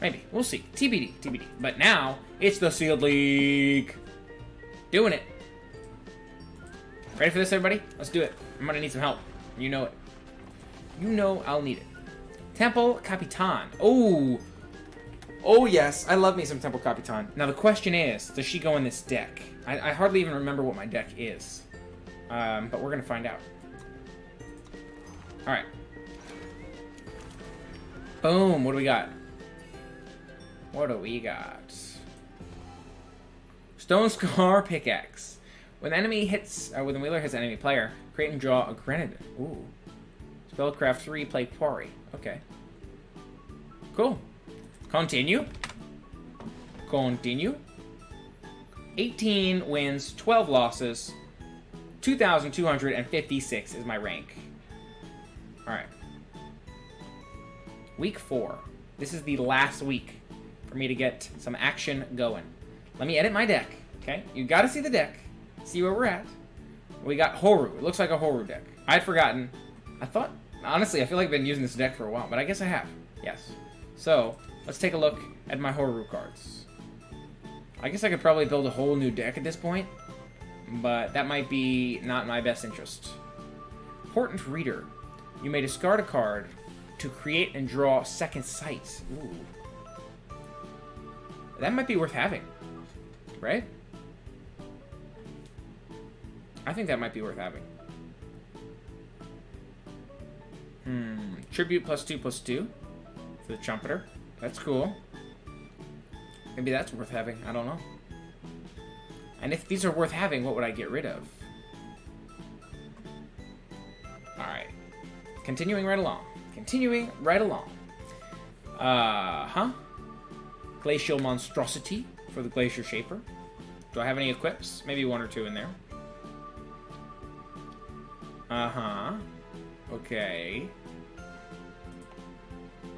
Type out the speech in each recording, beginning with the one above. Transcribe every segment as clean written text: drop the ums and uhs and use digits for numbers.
Maybe. We'll see. TBD. TBD. But now, it's the Sealed League. Doing it. Ready for this, everybody? Let's do it. I'm gonna need some help. You know it. You know I'll need it. Temple Capitan. Oh. Oh, yes. I love me some Temple Capitan. Now, the question is, does she go in this deck? I hardly even remember what my deck is. But we're going to find out. Alright. Boom. What do we got? What do we got? Stone Scar Pickaxe. When the enemy hits, when the wheeler hits an enemy player, create and draw a grenade. Ooh. Spellcraft 3, play Quarry. Okay. Cool. Continue. Continue. 18 wins, 12 losses. 2,256 is my rank. Alright. Week 4. This is the last week for me to get some action going. Let me edit my deck. Okay? You gotta see the deck. See where we're at. We got Horu. It looks like a Horu deck. I'd forgotten. I thought... Honestly, I feel like I've been using this deck for a while, but I guess I have. Yes. So, let's take a look at my Horu cards. I guess I could probably build a whole new deck at this point, but that might be not in my best interest. Important Reader. You may discard a card to create and draw Second Sight. Ooh. That might be worth having, right? I think that might be worth having. Tribute +2/+2 for the Trumpeter. That's cool. Maybe that's worth having. I don't know. And if these are worth having, what would I get rid of? Alright. Continuing right along. Continuing right along. Glacial Monstrosity for the Glacier Shaper. Do I have any equips? Maybe 1 or 2 in there. Okay.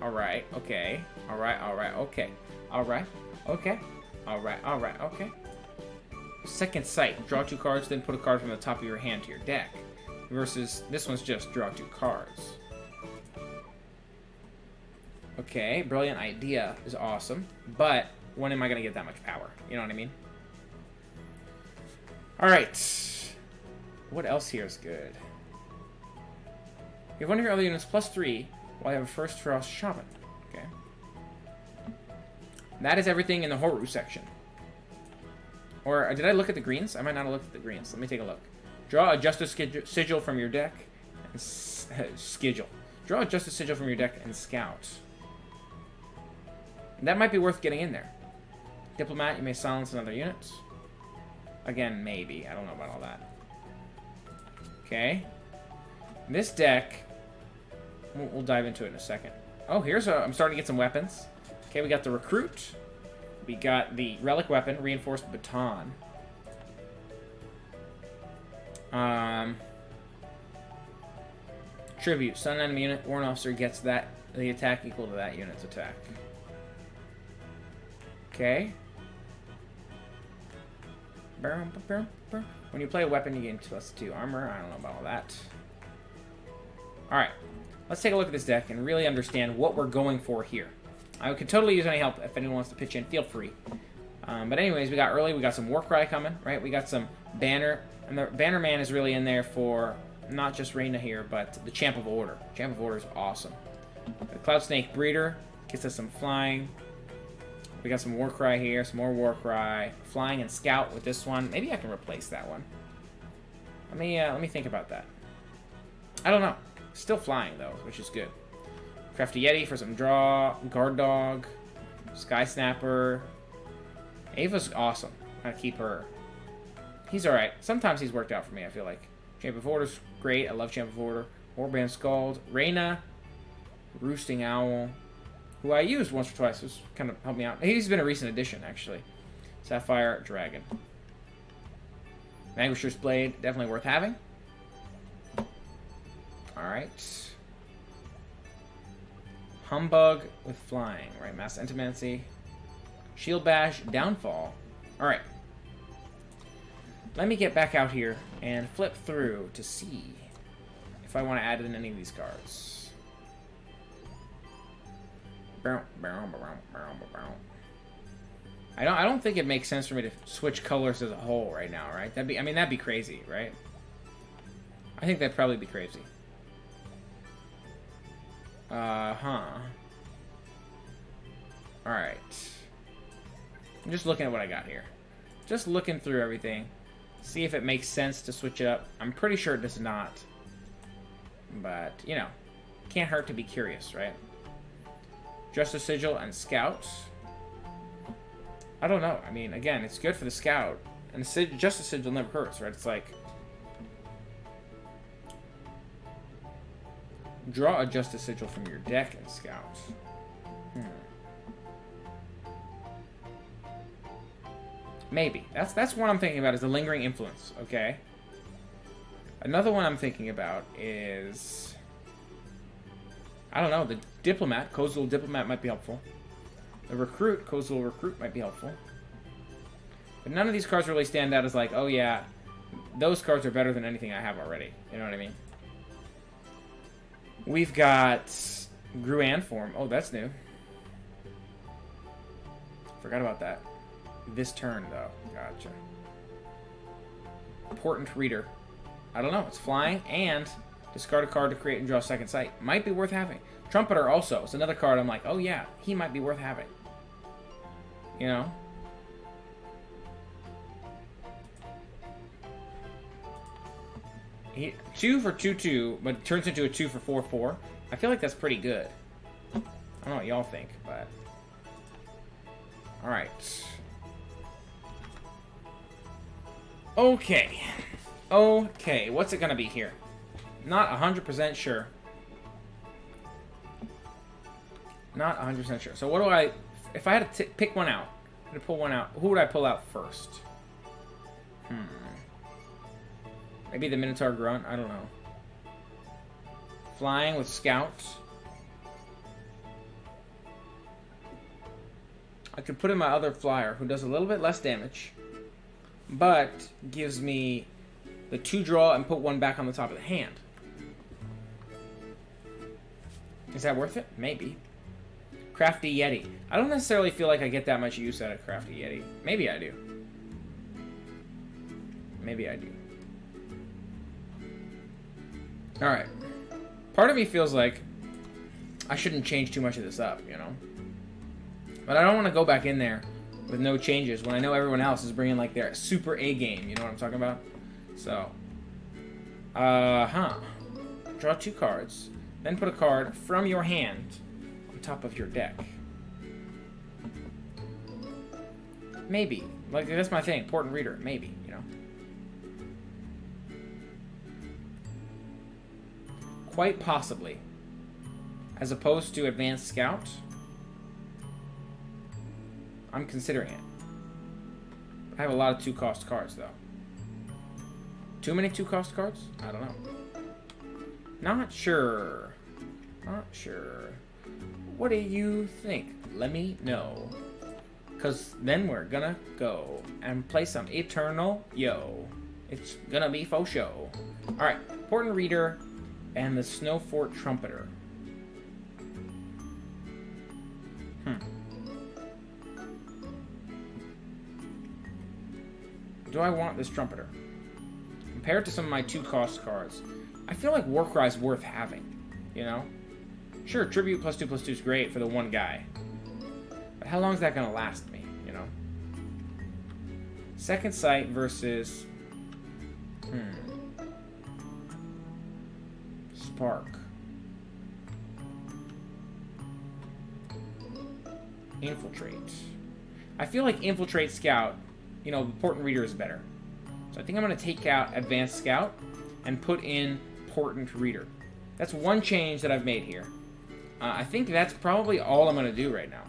Alright, okay. Alright, okay. Alright, okay. Alright, okay. Second Sight. Draw 2 cards, then put a card from the top of your hand to your deck. Versus this one's just draw 2 cards. Okay, Brilliant Idea is awesome. But when am I going to get that much power? You know what I mean? Alright. What else here is good? You have one of your other units +3 while you have a First Frost Shaman. Okay. That is everything in the Horu section. Or did I look at the greens? I might not have looked at the greens. Let me take a look. Draw a Justice Sigil from your deck. And Sigil. Draw a Justice Sigil from your deck and scout. That might be worth getting in there. Diplomat, you may silence another unit. Again, maybe. I don't know about all that. Okay. This deck... We'll dive into it in a second. Oh, here's a... I'm starting to get some weapons. Okay, we got the Recruit. We got the Relic Weapon, Reinforced Baton. Tribute. Stun an enemy unit. Warrant Officer gets that the attack equal to that unit's attack. Okay. When you play a weapon, you gain +2 armor. I don't know about all that. Alright. Let's take a look at this deck and really understand what we're going for here. I could totally use any help. If anyone wants to pitch in, feel free. But anyways, we got some Warcry coming, right? We got some Banner. And the Banner Man is really in there for not just Reyna here, but the Champ of Order. Champ of Order is awesome. The Cloud Snake Breeder gets us some flying. We got some Warcry here, some more Warcry. Flying and Scout with this one. Maybe I can replace that one. Let me think about that. I don't know. Still flying, though, which is good. Crafty Yeti for some draw. Guard Dog. Sky Snapper. Ava's awesome. I keep her. He's alright. Sometimes he's worked out for me, I feel like. Champ of Order's great. I love Champ of Order. Warband Scald. Reyna. Roosting Owl. Who I used once or twice. Just kind of helped me out. He's been a recent addition, actually. Sapphire Dragon. Vanquisher's Blade. Definitely worth having. Alright. Humbug with flying, right? Mass Intimacy. Shield Bash, Downfall. Alright. Let me get back out here and flip through to see if I want to add in any of these cards. I don't think it makes sense for me to switch colors as a whole right now, right? That'd be crazy, right? I think that'd probably be crazy. Alright. I'm just looking at what I got here. Just looking through everything. See if it makes sense to switch it up. I'm pretty sure it does not. But, you know, can't hurt to be curious, right? Justice Sigil and Scout. I don't know. I mean, again, it's good for the Scout. And Justice Sigil never hurts, right? It's like... draw a Justice Sigil from your deck and Scout. Maybe. That's what I'm thinking about, is the Lingering Influence, okay? Another one I'm thinking about is... I don't know, the Diplomat. Kozil Diplomat might be helpful. The Recruit, Kozil Recruit might be helpful. But none of these cards really stand out as like, oh yeah, those cards are better than anything I have already. You know what I mean? We've got Gruan Form. Oh, that's new. Forgot about that. This turn, though. Gotcha. Important Reader. I don't know. It's flying, and discard a card to create and draw second sight. Might be worth having. Trumpeter also. It's another card I'm like, oh yeah, he might be worth having. You know? He, 2 for 2/2, but it turns into a 2 for 4/4. I feel like that's pretty good. I don't know what y'all think, but... Alright. Okay. Okay, what's it gonna be here? Not 100% sure. Not 100% sure. So what do I... If I had to pick one out, I'm gonna pull one out, who would I pull out first? Maybe the Minotaur Grunt? I don't know. Flying with Scout. I could put in my other flyer, who does a little bit less damage, but gives me the 2 draw and put 1 back on the top of the hand. Is that worth it? Maybe. Crafty Yeti. I don't necessarily feel like I get that much use out of Crafty Yeti. Maybe I do. Maybe I do. Alright. Part of me feels like I shouldn't change too much of this up, you know? But I don't want to go back in there with no changes when I know everyone else is bringing, like, their super A game. You know what I'm talking about? So. Draw 2 cards. Then put a card from your hand on top of your deck. Maybe. Like, that's my thing. Important Reader. Maybe, you know? Quite possibly. As opposed to Advanced Scout. I'm considering it. I have a lot of 2-cost cards, though. Too many 2-cost cards? I don't know. Not sure. Not sure. What do you think? Let me know. Because then we're gonna go and play some Eternal Yo. It's gonna be faux show. Alright. Important Reader and the Snowfort Trumpeter. Do I want this Trumpeter? Compared to some of my 2-cost cards, I feel like Warcry is worth having, you know? Sure, Tribute +2/+2 is great for the one guy. But how long is that going to last me, you know? Second Sight versus... Spark. Infiltrate. I feel like Infiltrate Scout... You know, Important Reader is better. So I think I'm going to take out Advanced Scout and put in Important Reader. That's one change that I've made here. I think that's probably all I'm going to do right now.